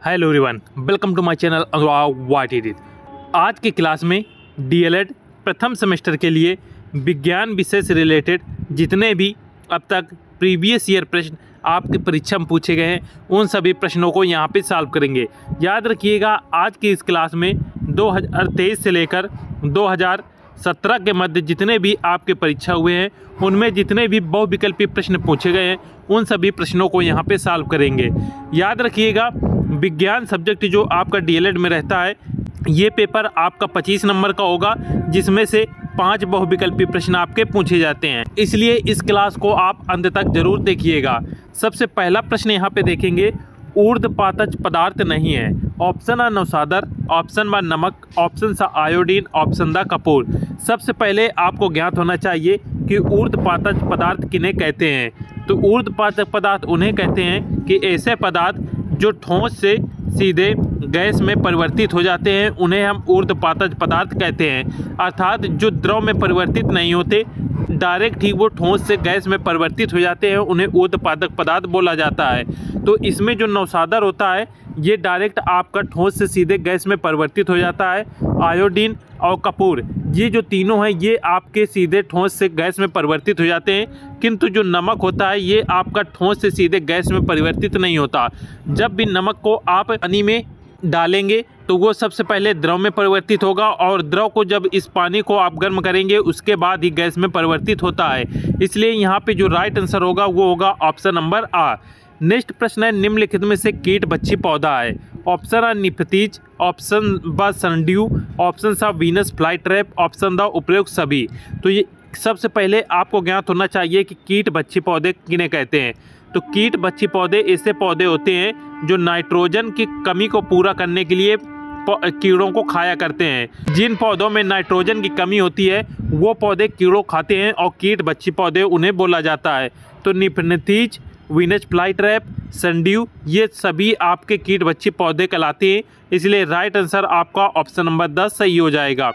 Hello everyone, welcome to my channel what it is. आज की class में DElEd प्रथम सेमेस्टर के लिए विज्ञान विषय से रिलेटेड जितने भी अब तक प्रीवियस ईयर प्रश्न आपकी परीक्षा में पूछे गए हैं उन सभी प्रश्नों को यहाँ पे सॉल्व करेंगे। याद रखिएगा, आज की इस क्लास में 2023 से लेकर 2017 के मध्य जितने भी आपके परीक्षा हुए हैं उनमें जितने भी बहुविकल्पी प्रश्न पूछे गए हैं उन सभी प्रश्नों को यहाँ पे सॉल्व करेंगे। याद रखिएगा, विज्ञान सब्जेक्ट जो आपका डीएलएड में रहता है ये पेपर आपका 25 नंबर का होगा, जिसमें से 5 बहुविकल्पी प्रश्न आपके पूछे जाते हैं, इसलिए इस क्लास को आप अंत तक जरूर देखिएगा। सबसे पहला प्रश्न यहाँ पे देखेंगे, ऊर्ध्वपातज पदार्थ नहीं है। ऑप्शन आ नौसादर, ऑप्शन बा नमक, ऑप्शन सा आयोडीन, ऑप्शन दा कपूर। सबसे पहले आपको ज्ञात होना चाहिए कि ऊर्ध्वपातज पदार्थ किन्हें कहते हैं। तो ऊर्ध्वपातज पदार्थ उन्हें कहते हैं कि ऐसे पदार्थ जो ठोस से सीधे गैस में परिवर्तित हो जाते हैं उन्हें हम ऊर्ध्वपातज पदार्थ कहते हैं। अर्थात जो द्रव में परिवर्तित नहीं होते, डायरेक्ट ही वो ठोस से गैस में परिवर्तित हो जाते हैं, उन्हें ऊर्ध्वपातज पदार्थ बोला जाता है। तो इसमें जो नौसादर होता है ये डायरेक्ट आपका ठोस से सीधे गैस में परिवर्तित हो जाता है। आयोडीन और कपूर ये जो तीनों हैं ये आपके सीधे ठोस से गैस में परिवर्तित हो जाते हैं, किंतु जो नमक होता है ये आपका ठोस से सीधे गैस में परिवर्तित नहीं होता। जब भी नमक को आप पानी में डालेंगे तो वो सबसे पहले द्रव में परिवर्तित होगा और द्रव को जब इस पानी को आप गर्म करेंगे उसके बाद ही गैस में परिवर्तित होता है। इसलिए यहाँ पे जो राइट आंसर होगा वो होगा ऑप्शन नंबर आ। नेक्स्ट प्रश्न है, निम्नलिखित में से कीट बच्ची पौधा है। ऑप्शन आ निफतीज, ऑप्शन ब सनड्यू, ऑप्शन सा Venus fly trap, option the उपयुक्त सभी। तो ये सबसे पहले आपको ज्ञात होना चाहिए कि कीट बच्ची पौधे किन्हें कहते हैं। तो कीट बच्ची पौधे ऐसे पौधे होते हैं जो नाइट्रोजन की कमी को पूरा करने के लिए कीड़ों को खाया करते हैं। जिन पौधों में नाइट्रोजन की कमी होती है वो पौधे कीड़ों खाते हैं और कीट बच्ची पौधे उन्हें बोला जाता है। तो निफतीज, वीनस फ्लाई ट्रैप, सनड्यू ये सभी आपके कीट बच्ची पौधे कहलाते हैं, इसलिए राइट आंसर आपका ऑप्शन नंबर 10 सही हो जाएगा।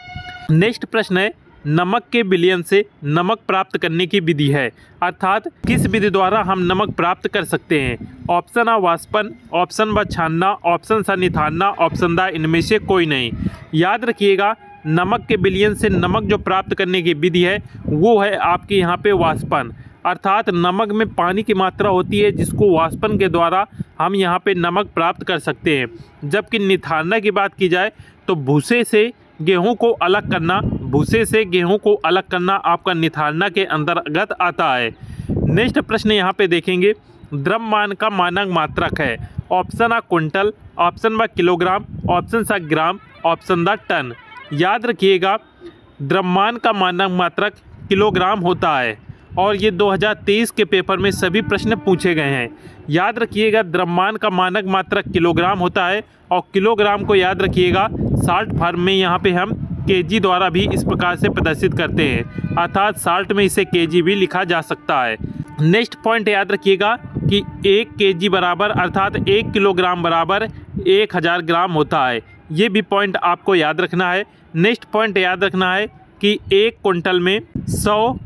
नेक्स्ट प्रश्न है, नमक के विलयन से नमक प्राप्त करने की विधि है, अर्थात किस विधि द्वारा हम नमक प्राप्त कर सकते हैं। ऑप्शन आ वाष्पन, ऑप्शन ब छानना, ऑप्शन सा निथारना, ऑप्शन दा इनमें से कोई नहीं। याद रखिएगा, नमक के विलयन से नमक जो प्राप्त करने की विधि है वो है आपके यहाँ पे वाष्पन। अर्थात नमक में पानी की मात्रा होती है जिसको वाष्पन के द्वारा हम यहाँ पे नमक प्राप्त कर सकते हैं। जबकि निथारना की बात की जाए तो भूसे से गेहूं को अलग करना, भूसे से गेहूं को अलग करना आपका निथारना के अंतर्गत आता है। नेक्स्ट प्रश्न यहाँ पे देखेंगे, द्रव्यमान का मानक मात्रक है। ऑप्शन आ क्विंटल, ऑप्शन बा किलोग्राम, ऑप्शन सा ग्राम, ऑप्शन दा टन। याद रखिएगा, द्रव्यमान का मानक मात्रक किलोग्राम होता है और ये 2023 के पेपर में सभी प्रश्न पूछे गए हैं। याद रखिएगा, द्रव्यमान का मानक मात्रक किलोग्राम होता है और किलोग्राम को याद रखिएगा साल्ट फॉर्म में यहाँ पे हम केजी द्वारा भी इस प्रकार से प्रदर्शित करते हैं, अर्थात साल्ट में इसे केजी भी लिखा जा सकता है। नेक्स्ट पॉइंट याद रखिएगा कि 1 केजी बराबर अर्थात 1 किलोग्राम बराबर 1000 ग्राम होता है, ये भी पॉइंट आपको याद रखना है। नेक्स्ट पॉइंट याद रखना है कि 1 क्विंटल में 100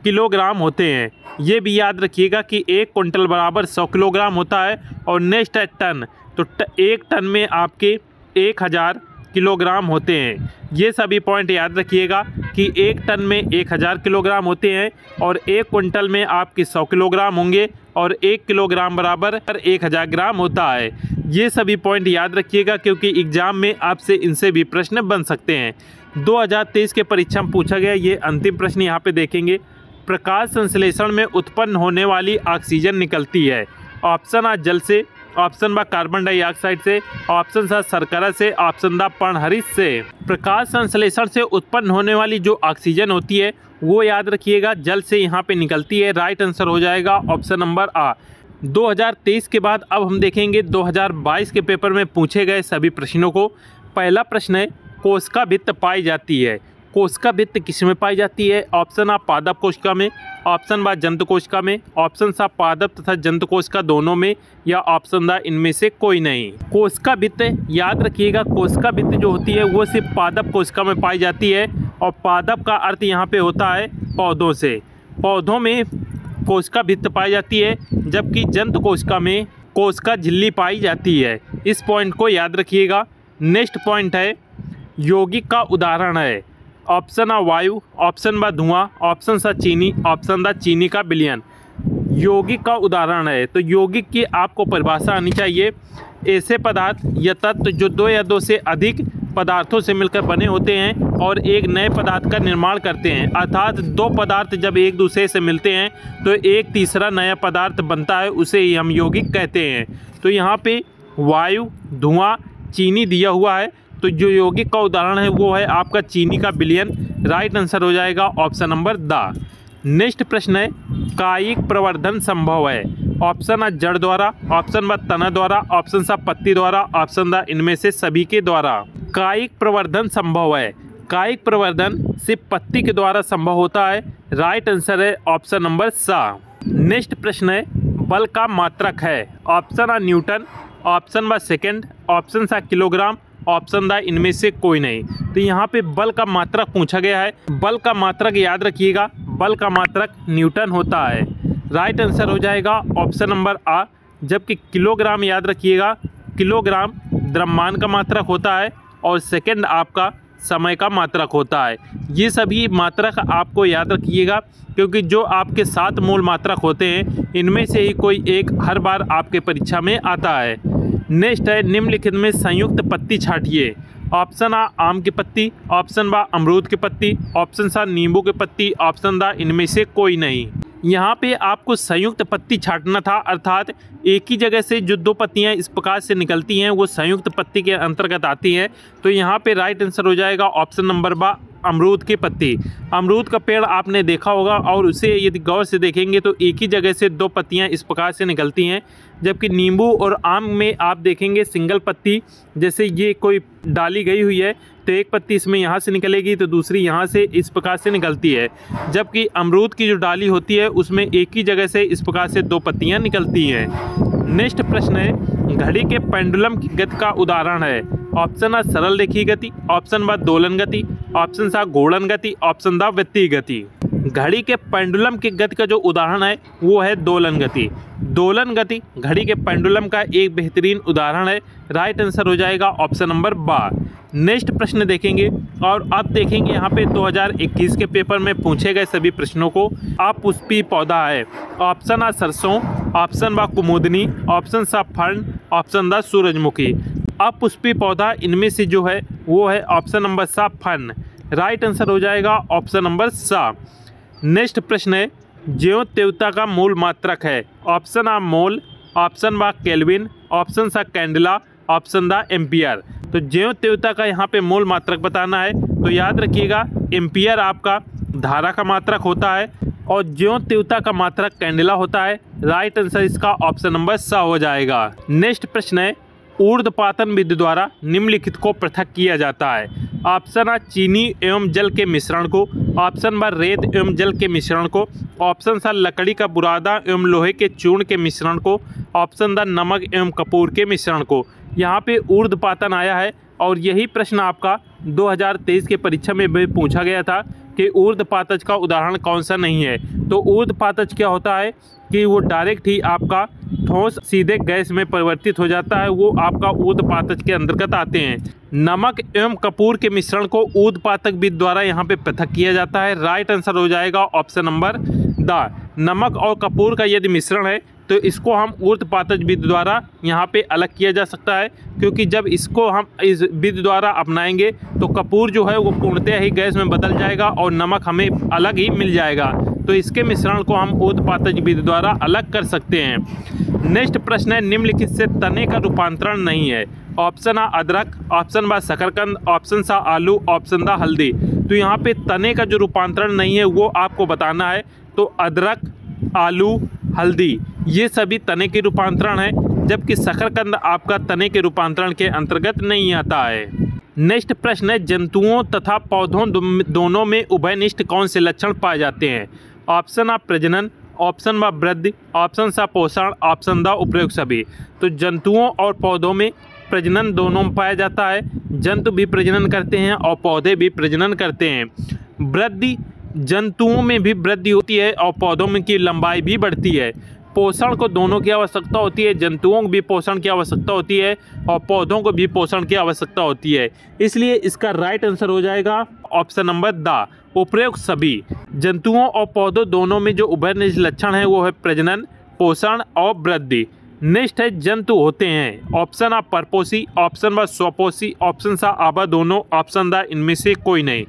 किलोग्राम होते हैं, ये भी याद रखिएगा कि 1 क्विंटल बराबर 100 किलोग्राम होता है। और नेक्स्ट है टन, तो 1 टन में आपके 1000 किलोग्राम होते हैं। ये सभी पॉइंट याद रखिएगा कि 1 टन में 1000 किलोग्राम होते हैं और 1 क्विंटल में आपके 100 किलोग्राम होंगे और 1 किलोग्राम बराबर 1000 ग्राम होता है। ये सभी पॉइंट याद रखिएगा क्योंकि एग्जाम में आपसे इनसे भी प्रश्न बन सकते हैं। 2023 के परीक्षा में पूछा गया ये अंतिम प्रश्न यहाँ पे देखेंगे, प्रकाश संश्लेषण में उत्पन्न होने वाली ऑक्सीजन निकलती है। ऑप्शन आ जल से, ऑप्शन बा कार्बन डाइऑक्साइड से, ऑप्शन सा शर्करा से, ऑप्शन दा पर्णहरित से। प्रकाश संश्लेषण से उत्पन्न होने वाली जो ऑक्सीजन होती है वो याद रखिएगा जल से यहाँ पे निकलती है, राइट आंसर हो जाएगा ऑप्शन नंबर आ। 2023 के बाद अब हम देखेंगे 2022 के पेपर में पूछे गए सभी प्रश्नों को। पहला प्रश्न है, कोशिका भित्त पाई जाती है। कोशिका भित्त किस में पाई जाती है। ऑप्शन आ पादप कोशिका में, ऑप्शन बा जंतु कोशिका में, ऑप्शन सा पादप तथा जंतु कोशिका दोनों में, या ऑप्शन दा इनमें से कोई नहीं। कोशिका भित्त याद रखिएगा, कोशिका भित्त जो होती है वो सिर्फ पादप कोशिका में पाई जाती है और पादप का अर्थ यहाँ पे होता है पौधों से। पौधों में कोशिका भित्त पाई जाती है, जबकि जंतु कोशिका में कोशिका झिल्ली पाई जाती है। इस पॉइंट को याद रखिएगा। नेक्स्ट पॉइंट है यौगिक का उदाहरण है। ऑप्शन आ वायु, ऑप्शन बा धुआं, ऑप्शन सा चीनी, ऑप्शन दा चीनी का विलयन। यौगिक का उदाहरण है तो यौगिक की आपको परिभाषा आनी चाहिए। ऐसे पदार्थ या तत्व जो दो या दो से अधिक पदार्थों से मिलकर बने होते हैं और एक नए पदार्थ का निर्माण करते हैं। अर्थात दो पदार्थ जब एक दूसरे से मिलते हैं तो एक तीसरा नया पदार्थ बनता है, उसे ही हम यौगिक कहते हैं। तो यहाँ पे वायु, धुआं, चीनी दिया हुआ है, तो जो यौगिक का उदाहरण है वो है आपका चीनी का विलयन। राइट आंसर हो जाएगा ऑप्शन नंबर द। नेक्स्ट प्रश्न है कायिक प्रवर्धन संभव है। ऑप्शन आ जड़ द्वारा, ऑप्शन बा तना द्वारा, ऑप्शन सा पत्ती द्वारा, ऑप्शन दा इनमें से सभी के द्वारा। कायिक प्रवर्धन संभव है। कायिक प्रवर्धन सिर्फ पत्ती के द्वारा संभव होता है। राइट आंसर है ऑप्शन नंबर सा। नेक्स्ट प्रश्न है बल का मात्रक है। ऑप्शन आ न्यूटन, ऑप्शन बा सेकेंड, ऑप्शन सा किलोग्राम, ऑप्शन दा इनमें से कोई नहीं। तो यहाँ पे बल का मात्रक पूछा गया है। बल का मात्रक याद रखिएगा, बल का मात्रक न्यूटन होता है। राइट आंसर हो जाएगा ऑप्शन नंबर आ। जबकि किलोग्राम याद रखिएगा, किलोग्राम द्रव्यमान का मात्रक होता है और सेकंड आपका समय का मात्रक होता है। ये सभी मात्रक आपको याद रखिएगा क्योंकि जो आपके 7 मूल मात्रक होते हैं इनमें से ही कोई एक हर बार आपके परीक्षा में आता है। नेक्स्ट है निम्नलिखित में संयुक्त पत्ती छांटिए। ऑप्शन आ आम की पत्ती, ऑप्शन बा अमरूद की पत्ती, ऑप्शन सा नींबू की पत्ती, ऑप्शन दा इनमें से कोई नहीं। यहाँ पे आपको संयुक्त पत्ती छांटना था, अर्थात एक ही जगह से जो दो पत्तियाँ इस प्रकार से निकलती हैं वो संयुक्त पत्ती के अंतर्गत आती हैं। तो यहाँ पे राइट आंसर हो जाएगा ऑप्शन नंबर बा अमरूद की पत्ती। अमरूद का पेड़ आपने देखा होगा और उसे यदि गौर से देखेंगे तो एक ही जगह से दो पत्तियां इस प्रकार से निकलती हैं। जबकि नींबू और आम में आप देखेंगे सिंगल पत्ती, जैसे ये कोई डाली गई हुई है तो एक पत्ती इसमें यहाँ से निकलेगी तो दूसरी यहाँ से इस प्रकार से निकलती है। जबकि अमरूद की जो डाली होती है उसमें एक ही जगह से इस प्रकार से दो पत्तियाँ निकलती हैं। नेक्स्ट प्रश्न है घड़ी के पेंडुलम की गति का उदाहरण है। ऑप्शन आ सरल रेखीय गति, ऑप्शन बा दोलन गति, ऑप्शन सा घूर्णन गति, ऑप्शन दा वृत्तीय गति। घड़ी के पेंडुलम की गति का जो उदाहरण है वो है दोलन गति। दोलन गति घड़ी के पेंडुलम का एक बेहतरीन उदाहरण है। राइट आंसर हो जाएगा ऑप्शन नंबर बा। नेक्स्ट प्रश्न देखेंगे और अब देखेंगे यहाँ पे 2021 के पेपर में पूछे गए सभी प्रश्नों को। अपुष्पीय पौधा है। ऑप्शन आ सरसों, ऑप्शन बा कुमुदनी, ऑप्शन सा फर्न, ऑप्शन दा सूरजमुखी। अपुष्पीय पौधा इनमें से जो है वो है ऑप्शन नंबर सा फर्न। राइट आंसर हो जाएगा ऑप्शन नंबर सा। नेक्स्ट प्रश्न है ज्यों तीव्रता का मूल मात्रक है। ऑप्शन आ मोल, ऑप्शन बा केल्विन, ऑप्शन सा कैंडला, ऑप्शन दा एम्पियर। तो ज्यों तीव्रता का यहाँ पे मूल मात्रक बताना है तो याद रखिएगा एम्पियर आपका धारा का मात्रक होता है और ज्यों तीव्रता का मात्रक कैंडला होता है। राइट आंसर इसका ऑप्शन नंबर सा हो जाएगा। नेक्स्ट प्रश्न है ऊर्ध्वपातन विधि द्वारा निम्नलिखित को पृथक किया जाता है। ऑप्शन आ चीनी एवं जल के मिश्रण को, ऑप्शन बा रेत एवं जल के मिश्रण को, ऑप्शन सा लकड़ी का बुरादा एवं लोहे के चूर्ण के मिश्रण को, ऑप्शन दा नमक एवं कपूर के मिश्रण को। यहाँ पे ऊर्ध्वपातन आया है और यही प्रश्न आपका 2023 के परीक्षा में भी पूछा गया था कि ऊर्ध्वपातज का उदाहरण कौन सा नहीं है। तो ऊर्ध्वपातज क्या होता है कि वो डायरेक्ट ही आपका ठोस सीधे गैस में परिवर्तित हो जाता है, वो आपका ऊर्ध्वपातज के अंतर्गत आते हैं। नमक एवं कपूर के मिश्रण को ऊर्ध्वपातक विधि द्वारा यहाँ पे पृथक किया जाता है। राइट आंसर हो जाएगा ऑप्शन नंबर द। नमक और कपूर का यदि मिश्रण है तो इसको हम ऊर्ध्वपातज विधि द्वारा यहाँ पे अलग किया जा सकता है, क्योंकि जब इसको हम इस विधि द्वारा अपनाएंगे तो कपूर जो है वो पूर्णतः ही गैस में बदल जाएगा और नमक हमें अलग ही मिल जाएगा। तो इसके मिश्रण को हम ऊर्ध्वपातज विधि द्वारा अलग कर सकते हैं। नेक्स्ट प्रश्न है निम्नलिखित से तने का रूपांतरण नहीं है। ऑप्शन आ अदरक, ऑप्शन बा शकरकंद, ऑप्शन सा आलू, ऑप्शन दा हल्दी। तो यहाँ पे तने का जो रूपांतरण नहीं है वो आपको बताना है। तो अदरक, आलू, हल्दी ये सभी तने के रूपांतरण है, जबकि शकरकंद आपका तने के रूपांतरण के अंतर्गत नहीं आता है। नेक्स्ट प्रश्न है जंतुओं तथा पौधों दोनों में उभयनिष्ठ कौन से लक्षण पाए जाते हैं। ऑप्शन आ प्रजनन, ऑप्शन बा वृद्धि, ऑप्शन सा पोषण, ऑप्शन दा उपयोग सभी। तो जंतुओं और पौधों में प्रजनन दोनों में पाया जाता है। जंतु भी प्रजनन करते हैं और पौधे भी प्रजनन करते हैं। वृद्धि, जंतुओं में भी वृद्धि होती है और पौधों में की लंबाई भी बढ़ती है। पोषण को दोनों की आवश्यकता होती है, जंतुओं को भी पोषण की आवश्यकता होती है और पौधों को भी पोषण की आवश्यकता होती है। इसलिए इसका राइट आंसर हो जाएगा ऑप्शन नंबर द, उपयुक्त सभी। जंतुओं और पौधों दोनों में जो उभयनिष्ठ लक्षण है वो है प्रजनन, पोषण और वृद्धि। नेक्स्ट है जंतु होते हैं, ऑप्शन आ परपोषी, ऑप्शन बा स्वपोषी, ऑप्शन सा आबा दोनों, ऑप्शन द इनमें से कोई नहीं।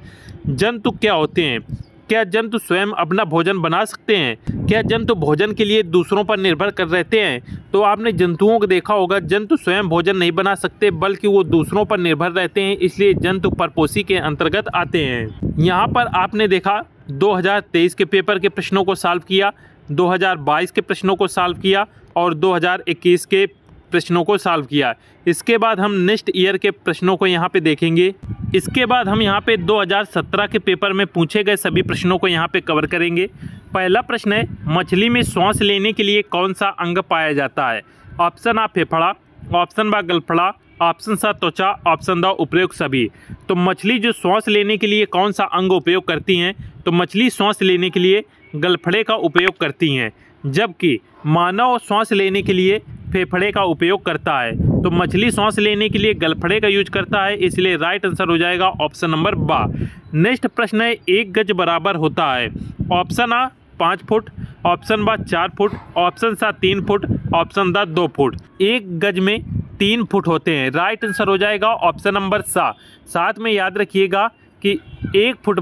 जंतु क्या होते हैं? क्या जंतु स्वयं अपना भोजन बना सकते हैं? क्या जंतु भोजन के लिए दूसरों पर निर्भर कर रहते हैं? तो आपने जंतुओं को देखा होगा, जंतु स्वयं भोजन नहीं बना सकते बल्कि वो दूसरों पर निर्भर रहते हैं, इसलिए जंतु परपोषी के अंतर्गत आते हैं। यहाँ पर आपने देखा 2023 के पेपर के प्रश्नों को सॉल्व किया, 2022 के प्रश्नों को सॉल्व किया और 2021 के प्रश्नों को सॉल्व किया। इसके बाद हम नेक्स्ट ईयर के प्रश्नों को यहाँ पे देखेंगे। इसके बाद हम यहाँ पे 2017 के पेपर में पूछे गए सभी प्रश्नों को यहाँ पे कवर करेंगे। पहला प्रश्न है, मछली में श्वास लेने के लिए कौन सा अंग पाया जाता है? ऑप्शन आ फेफड़ा, ऑप्शन बा गलफड़ा, ऑप्शन सा त्वचा, ऑप्शन द उपयुक्त सभी। तो मछली जो श्वास लेने के लिए कौन सा अंग उपयोग करती हैं? तो मछली श्वास लेने के लिए गलफड़े का उपयोग करती हैं, जबकि मानव श्वास लेने के लिए फेफड़े का उपयोग करता है। तो मछली श्वास लेने के लिए गलफड़े का यूज करता है, इसलिए राइट आंसर हो जाएगा ऑप्शन नंबर बा। नेक्स्ट प्रश्न है, 1 गज बराबर होता है? ऑप्शन आ 5 फुट, ऑप्शन बा 4 फुट, ऑप्शन सा 3 फुट, ऑप्शन द 2 फुट। 1 गज में 3 फुट होते हैं, राइट आंसर हो जाएगा ऑप्शन नंबर सा। साथ में याद रखिएगा कि 1 फुट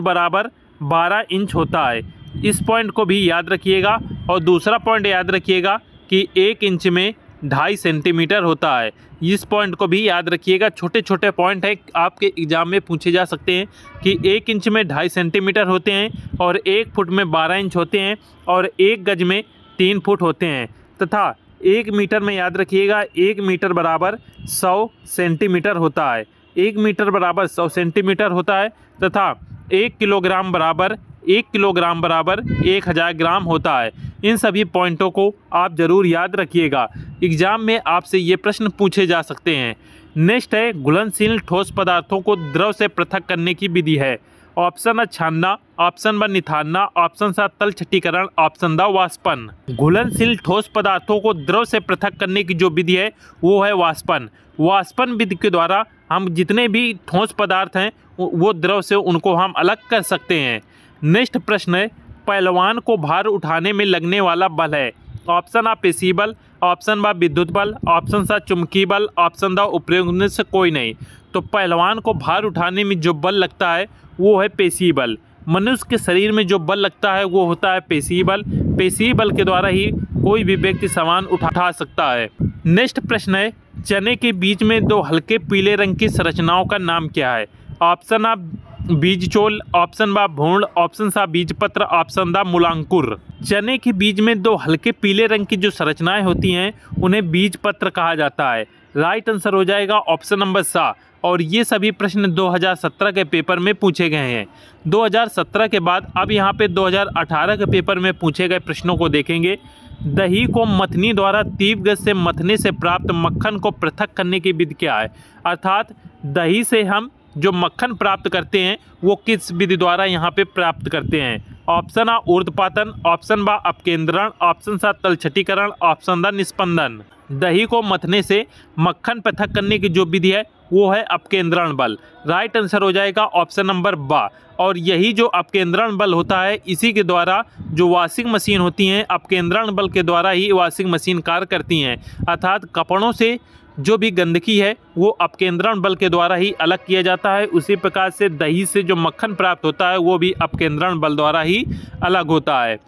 बराबर 12 इंच होता है, इस पॉइंट को भी याद रखिएगा। और दूसरा पॉइंट याद रखिएगा कि 1 इंच में 2.5 सेंटीमीटर होता है, इस पॉइंट को भी याद रखिएगा। छोटे छोटे पॉइंट है, आपके एग्जाम में पूछे जा सकते हैं कि 1 इंच में 2.5 सेंटीमीटर होते हैं और 1 फुट में 12 इंच होते हैं और 1 गज में 3 फुट होते हैं, तथा 1 मीटर में याद रखिएगा 1 मीटर बराबर 100 सेंटीमीटर होता है, 1 मीटर बराबर 100 सेंटीमीटर होता है, तथा 1 किलोग्राम बराबर 1000 ग्राम होता है। इन सभी पॉइंटों को आप ज़रूर याद रखिएगा, एग्जाम में आपसे ये प्रश्न पूछे जा सकते हैं। नेक्स्ट है, घुलनशील ठोस पदार्थों को द्रव से पृथक करने की विधि है? ऑप्शन है छानना, ऑप्शन ब निथारना, ऑप्शन सा तलछटीकरण, ऑप्शन द वाष्पन। घुलनशील ठोस पदार्थों को द्रव से पृथक करने की जो विधि है वो है वाष्पन। वाष्पन विधि के द्वारा हम जितने भी ठोस पदार्थ हैं वो द्रव से उनको हम अलग कर सकते हैं। नेक्स्ट प्रश्न है, पहलवान को भार उठाने में लगने वाला बल है? ऑप्शन आ पेशी बल, ऑप्शन बा विद्युत बल, ऑप्शन सा चुंबकीय बल, ऑप्शन द उपयुक्त में से कोई नहीं। तो पहलवान को भार उठाने में जो बल लगता है वो है पेशी बल। मनुष्य के शरीर में जो बल लगता है वो होता है पेशी बल। पेशी बल के द्वारा ही कोई भी व्यक्ति सामान उठा सकता है। नेक्स्ट प्रश्न है, चने के बीज में 2 हल्के पीले रंग की संरचनाओं का नाम क्या है? ऑप्शन आ बीज चोल, ऑप्शन बा भ्रूण, ऑप्शन सा बीजपत्र, ऑप्शन दा मूलांकुर। चने के बीज में 2 हल्के पीले रंग की जो संरचनाएं होती हैं उन्हें बीजपत्र कहा जाता है, राइट आंसर हो जाएगा ऑप्शन नंबर सा। और ये सभी प्रश्न 2017 के पेपर में पूछे गए हैं। 2017 के बाद अब यहाँ पे 2018 के पेपर में पूछे गए प्रश्नों को देखेंगे। दही को मथनी द्वारा तीव्र गति से मथने से प्राप्त मक्खन को पृथक करने की विधि क्या है? अर्थात दही से हम जो मक्खन प्राप्त करते हैं वो किस विधि द्वारा यहाँ पे प्राप्त करते हैं? ऑप्शन आ ऊर्ध्वपातन, ऑप्शन बा अपकेंद्रण, ऑप्शन सा तलछटीकरण, ऑप्शन द निस्पंदन। दही को मथने से मक्खन पृथक करने की जो विधि है वो है अपकेंद्रण बल, राइट आंसर हो जाएगा ऑप्शन नंबर बा। और यही जो अपकेंद्रण बल होता है इसी के द्वारा जो वॉशिंग मशीन होती हैं अपकेंद्रण बल के द्वारा ही वॉशिंग मशीन कार्य करती हैं। अर्थात कपड़ों से जो भी गंदगी है वो अपकेंद्रण बल के द्वारा ही अलग किया जाता है, उसी प्रकार से दही से जो मक्खन प्राप्त होता है वो भी अपकेंद्रण बल द्वारा ही अलग होता है।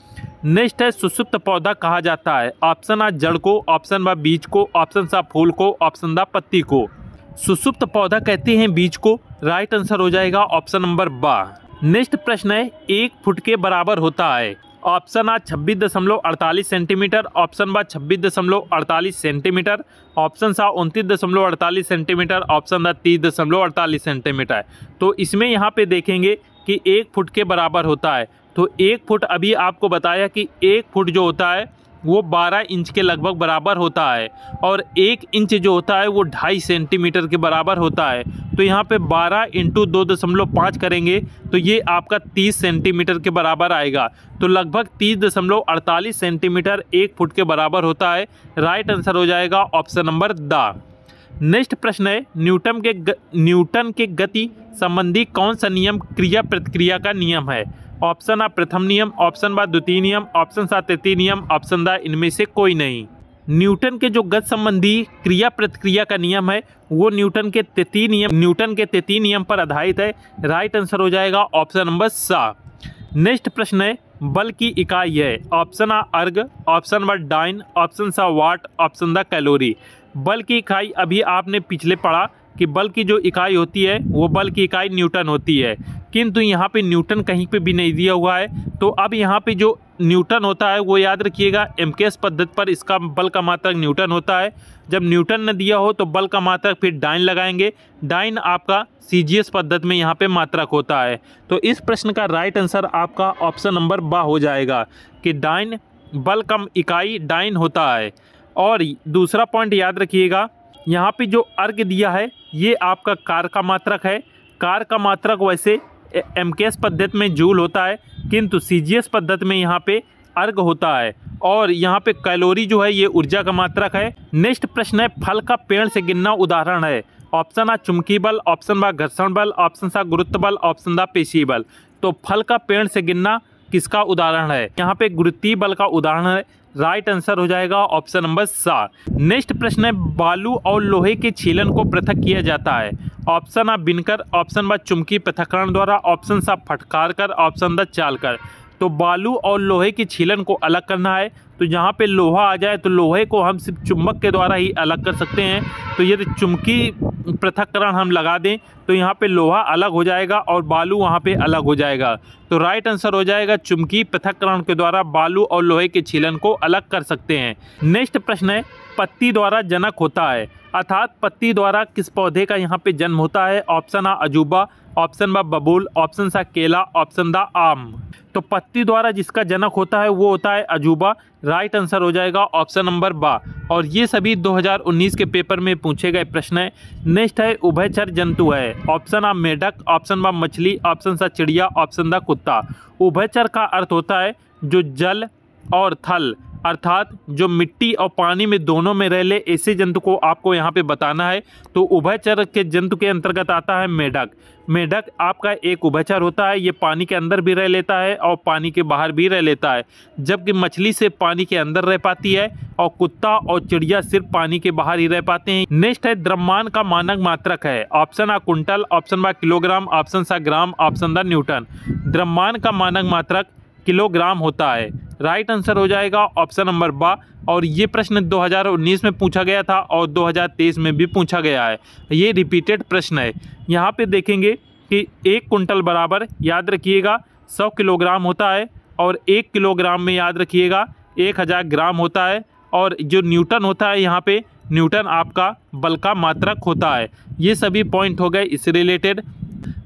नेक्स्ट है, सुषुप्त पौधा कहा जाता है? ऑप्शन आ जड़ को, ऑप्शन बा बीज को, ऑप्शन सा फूल को, ऑप्शन दा पत्ती को। सुषुप्त पौधा कहते हैं बीज को, राइट आंसर हो जाएगा ऑप्शन नंबर बा। नेक्स्ट प्रश्न है, 1 फुट के बराबर होता है? ऑप्शन आ 26.48 सेंटीमीटर, ऑप्शन बा 26.48 सेंटीमीटर, ऑप्शन सा 29.48 सेंटीमीटर, ऑप्शन दा 30.48 सेंटीमीटर। तो इसमें यहाँ पे देखेंगे कि 1 फुट के बराबर होता है। तो 1 फुट अभी आपको बताया कि 1 फुट जो होता है वो 12 इंच के लगभग बराबर होता है और 1 इंच जो होता है वो 2.5 सेंटीमीटर के बराबर होता है। तो यहाँ पे 12 इंटू 2.5 करेंगे तो ये आपका 30 सेंटीमीटर के बराबर आएगा। तो लगभग 30.48 सेंटीमीटर 1 फुट के बराबर होता है। राइट आंसर हो जाएगा ऑप्शन नंबर द। नेक्स्ट प्रश्न है, न्यूटन के गति संबंधी कौन सा नियम क्रिया प्रतिक्रिया का नियम है? ऑप्शन आ प्रथम नियम, ऑप्शन बा द्वितीय नियम, ऑप्शन सा तृतीय नियम, ऑप्शन द इनमें से कोई नहीं। न्यूटन के जो गति संबंधी क्रिया प्रतिक्रिया का नियम है वो न्यूटन के तृतीय नियम पर आधारित है। राइट आंसर हो जाएगा ऑप्शन नंबर सा। नेक्स्ट प्रश्न है, बल की इकाई है। ऑप्शन आ अर्ग, ऑप्शन बा डाइन, ऑप्शन सा वाट, ऑप्शन द कैलोरी। बल की इकाई अभी आपने पिछले पढ़ा कि बल की जो इकाई होती है वो बल की इकाई न्यूटन होती है, किंतु यहाँ पे न्यूटन कहीं पे भी नहीं दिया हुआ है। तो अब यहाँ पे जो न्यूटन होता है वो याद रखिएगा, एमकेएस पद्धति पर इसका बल का मात्रक न्यूटन होता है। जब न्यूटन न दिया हो तो बल का मात्रक फिर डाइन लगाएंगे। डाइन आपका सीजीएस पद्धति में यहाँ पे मात्रक होता है। तो इस प्रश्न का राइट आंसर आपका ऑप्शन नंबर बा हो जाएगा कि डाइन बल का इकाई डाइन होता है। और दूसरा पॉइंट याद रखिएगा, यहाँ पे जो अर्ग दिया है ये आपका कार का मात्रक है। कार का मात्रक वैसे एमकेएस पद्धति में जूल होता है, किंतु सीजीएस पद्धति में यहाँ पे अर्ग होता है। और यहाँ पे कैलोरी जो है ये ऊर्जा का मात्रक है। नेक्स्ट प्रश्न है, फल का पेड़ से गिरना उदाहरण है। ऑप्शन आ चुंबकीय बल, ऑप्शन बा घर्षण बल, ऑप्शन सा गुरुत्व बल, ऑप्शन दा पेशीय बल। तो फल का पेड़ से गिरना किसका उदाहरण है? यहाँ पे गुरुत्वीय बल का उदाहरण है। राइट आंसर हो जाएगा ऑप्शन नंबर सा। नेक्स्ट प्रश्न है, बालू और लोहे के छीलन को पृथक किया जाता है। ऑप्शन आ बिनकर, ऑप्शन बा चुंबकीय पृथक्करण द्वारा, ऑप्शन सा फटकार कर, ऑप्शन द चाल कर। तो बालू और लोहे के छीलन को अलग करना है तो जहाँ पे लोहा आ जाए तो लोहे को हम सिर्फ चुंबक के द्वारा ही अलग कर सकते हैं। तो यदि चुंबकीय पृथक्करण हम लगा दें तो यहाँ पे लोहा अलग हो जाएगा और बालू वहाँ पे अलग हो जाएगा। तो राइट आंसर हो जाएगा चुंबकीय पृथक्करण के द्वारा बालू और लोहे के छीलन को अलग कर सकते हैं। नेक्स्ट प्रश्न है, पत्ती द्वारा जनक होता है, अर्थात पत्ती द्वारा किस पौधे का यहाँ पे जन्म होता है? ऑप्शन आ अजूबा, ऑप्शन बा बबूल, ऑप्शन सा केला, ऑप्शन दा आम। तो पत्ती द्वारा जिसका जनक होता है वो होता है अजूबा। राइट आंसर हो जाएगा ऑप्शन नंबर बा। और ये सभी 2019 के पेपर में पूछे गए प्रश्न है। नेक्स्ट है, उभयचर जंतु है। ऑप्शन आ मेढक, ऑप्शन बा मछली, ऑप्शन सा चिड़िया, ऑप्शन दा कुत्ता। उभयचर का अर्थ होता है जो जल और थल, अर्थात जो मिट्टी और पानी में दोनों में रह ले ऐसे जंतु को आपको यहाँ पे बताना है। तो उभयचर के जंतु के अंतर्गत आता है मेढक। मेढक आपका एक उभयचर होता है, ये पानी के अंदर भी रह लेता है और पानी के बाहर भी रह लेता है, जबकि मछली से पानी के अंदर रह पाती है और कुत्ता और चिड़िया सिर्फ पानी के बाहर ही रह पाते हैं। नेक्स्ट है, द्रव्यमान का मानक मात्रक है। ऑप्शन आ कुंटल, ऑप्शन बा किलोग्राम, ऑप्शन सा ग्राम, ऑप्शन दा न्यूटन। द्रव्यमान का मानक मात्रक किलोग्राम होता है। राइट आंसर हो जाएगा ऑप्शन नंबर बा। और ये प्रश्न 2019 में पूछा गया था और 2023 में भी पूछा गया है। ये रिपीटेड प्रश्न है। यहाँ पे देखेंगे कि 1 कुंटल बराबर याद रखिएगा 100 किलोग्राम होता है और 1 किलोग्राम में याद रखिएगा 1000 ग्राम होता है। और जो न्यूटन होता है यहाँ पे न्यूटन आपका बल का मात्रक होता है। ये सभी पॉइंट हो गए इससे रिलेटेड।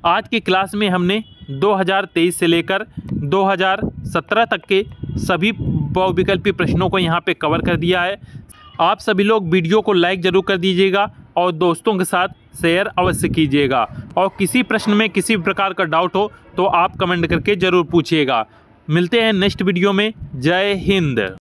आज की क्लास में हमने 2023 से लेकर 2017 तक के सभी बहुविकल्पी प्रश्नों को यहाँ पे कवर कर दिया है। आप सभी लोग वीडियो को लाइक ज़रूर कर दीजिएगा और दोस्तों के साथ शेयर अवश्य कीजिएगा। और किसी प्रश्न में किसी प्रकार का डाउट हो तो आप कमेंट करके ज़रूर पूछिएगा। मिलते हैं नेक्स्ट वीडियो में। जय हिंद।